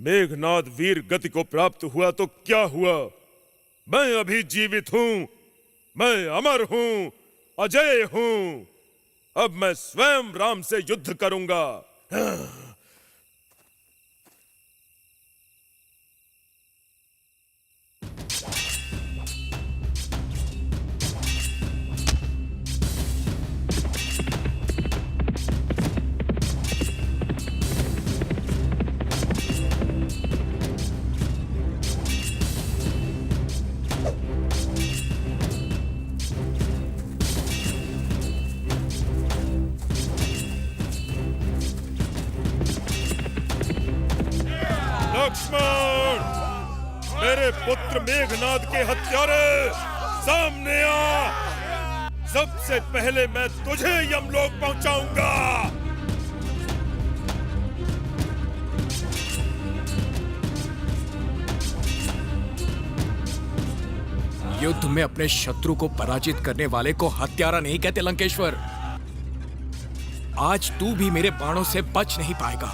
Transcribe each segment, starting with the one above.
मेघनाद वीर गति को प्राप्त हुआ तो क्या हुआ? मैं अभी जीवित हूं, मैं अमर हूं, अजय हूं। अब मैं स्वयं राम से युद्ध करूंगा। लक्ष्मण, मेरे पुत्र मेघनाद के हत्यारे, सामने आ। सबसे पहले मैं तुझे यमलोक पहुंचाऊंगा। युद्ध में अपने शत्रु को पराजित करने वाले को हत्यारा नहीं कहते लंकेश्वर। आज तू भी मेरे बाणों से बच नहीं पाएगा।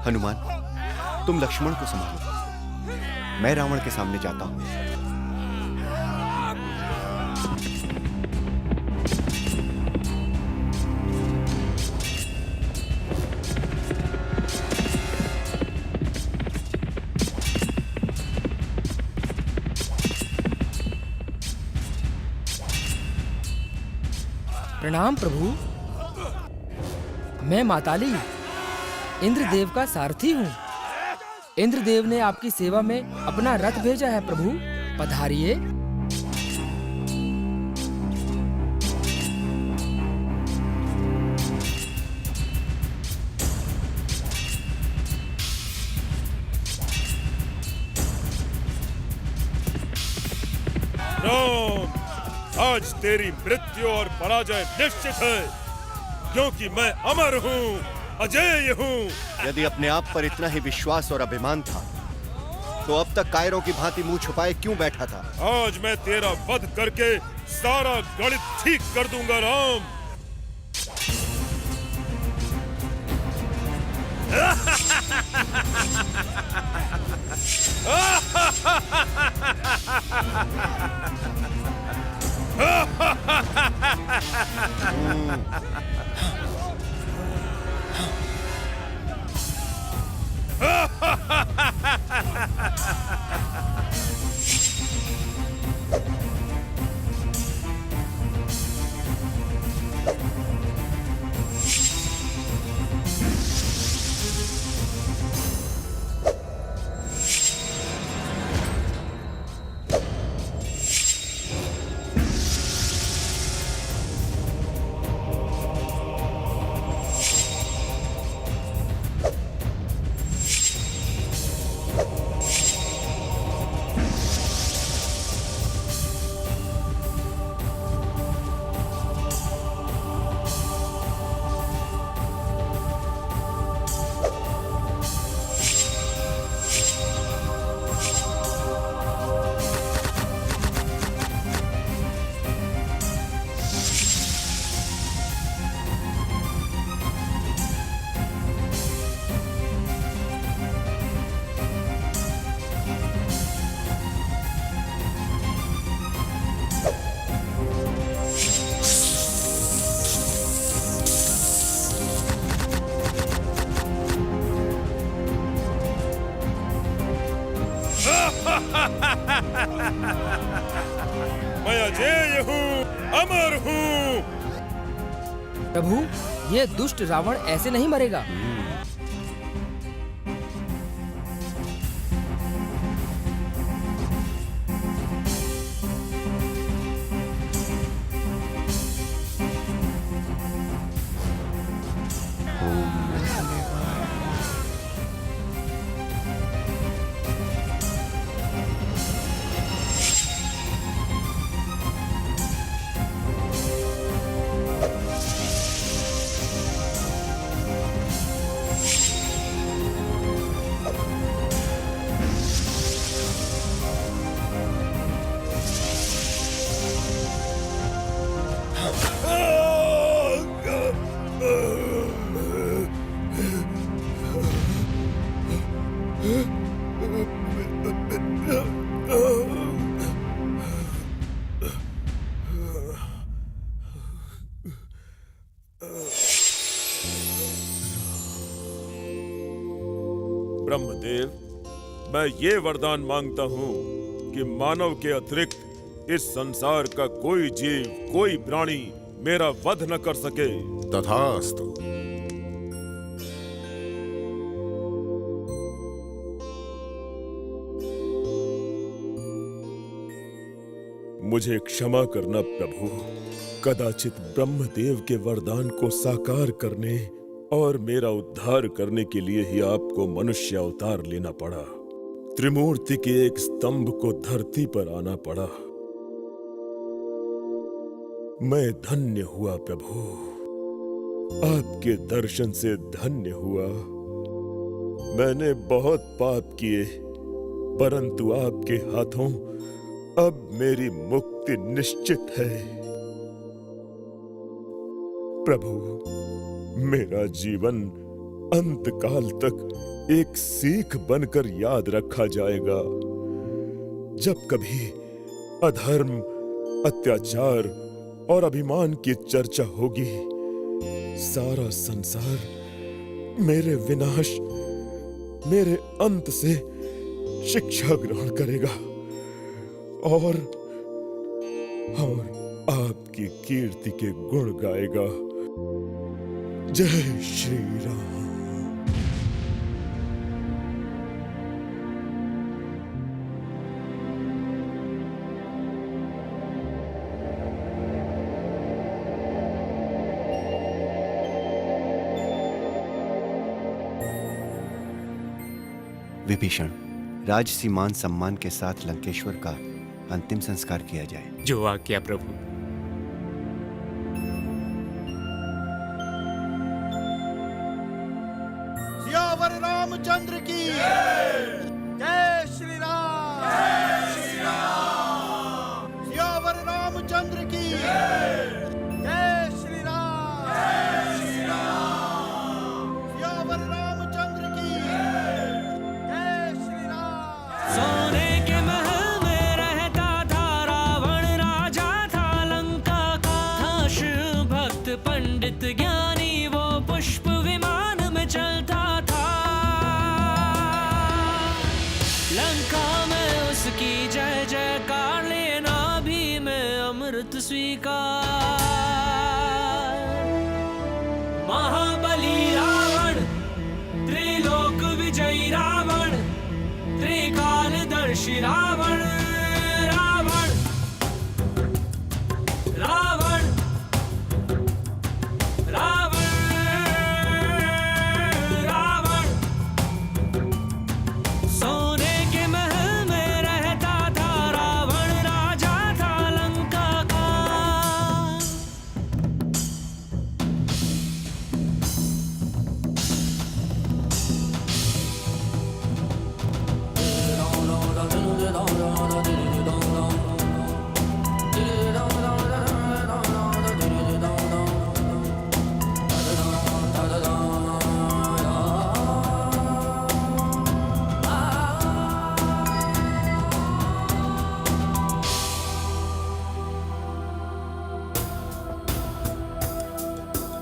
हनुमान, तुम लक्ष्मण को संभालो, मैं रावण के सामने जाता हूं। प्रणाम प्रभु। मैं माताली इंद्रदेव का सारथी हूँ। इंद्रदेव ने आपकी सेवा में अपना रथ भेजा है प्रभु, पधारिए। राम, आज तेरी मृत्यु और पराजय निश्चित है, क्योंकि मैं अमर हूँ, अजय हूँ। यदि अपने आप पर इतना ही विश्वास और अभिमान था, तो अब तक कायरों की भांति मुंह छुपाए क्यों बैठा था? आज मैं तेरा वध करके सारा गणित ठीक कर दूंगा राम। मैं अजय हूँ, अमर हूँ। प्रभु, ये दुष्ट रावण ऐसे नहीं मरेगा। ओम नमः शिवाय। ब्रह्मदेव, मैं ये वरदान मांगता हूँ कि मानव के अतिरिक्त इस संसार का कोई जीव, कोई प्राणी मेरा वध न कर सके। तथास्तु। मुझे क्षमा करना प्रभु। कदाचित ब्रह्मदेव के वरदान को साकार करने और मेरा उद्धार करने के लिए ही आपको मनुष्य अवतार लेना पड़ा। त्रिमूर्ति के एक स्तंभ को धरती पर आना पड़ा। मैं धन्य हुआ प्रभु, आपके दर्शन से धन्य हुआ। मैंने बहुत पाप किए, परंतु आपके हाथों अब मेरी मुक्ति निश्चित है। प्रभु, मेरा जीवन अंत काल तक एक सीख बनकर याद रखा जाएगा। जब कभी अधर्म, अत्याचार और अभिमान की चर्चा होगी, सारा संसार मेरे विनाश, मेरे अंत से शिक्षा ग्रहण करेगा और आपकी कीर्ति के गुण गाएगा। जय श्री राम। विभीषण, राजसी मान सम्मान के साथ लंकेश्वर का अंतिम संस्कार किया जाए। जो आज्ञा प्रभु। सियावर रामचंद्र की जय श्री राम। जय श्री राम। सियावर रामचंद्र की जय श्री राम। जय श्री राम। सियावर रामचंद्र की जय श्री राम। सोने के महल में रहता था रावण, राजा था लंका का। था शिव भक्त पंडित ज्ञानी, वो पुष्प विमान में चलता था। लंका में उसकी जय जयकार, लेना भी में अमृत स्वीकार। महाबली रावण, त्रिलोक विजयी रावण, त्रिकालदर्शी रावण। रावण रावण रावण रावण। सोने के महल में रहता था रावण, राजा था लंका का।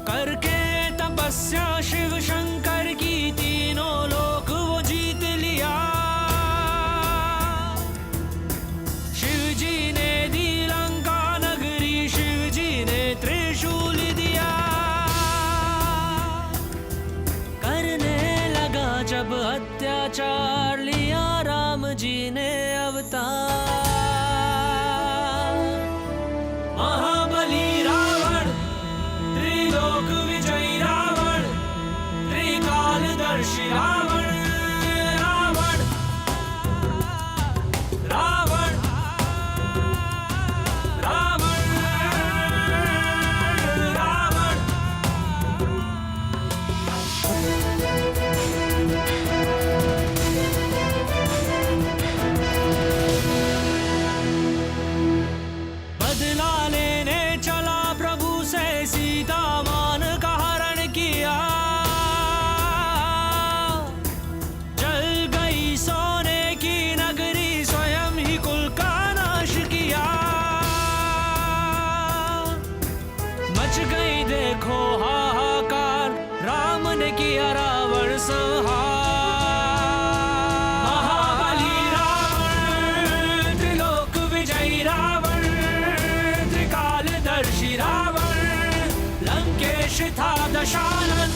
करके तपस्या शिव शंकर की, तीनों लोक वो जीत लिया। शिव जी ने दी लंका नगरी, शिव जी ने त्रिशूल दिया। करने लगा जब अत्याचार, लिया राम जी ने अवतार। महाबली रावण, त्रिलोक विजयी रावण, किया रावण संहार। महाबली रावण, त्रिलोक विजयी रावण, त्रिकालदर्शी रावण, लंकेश था दशानन।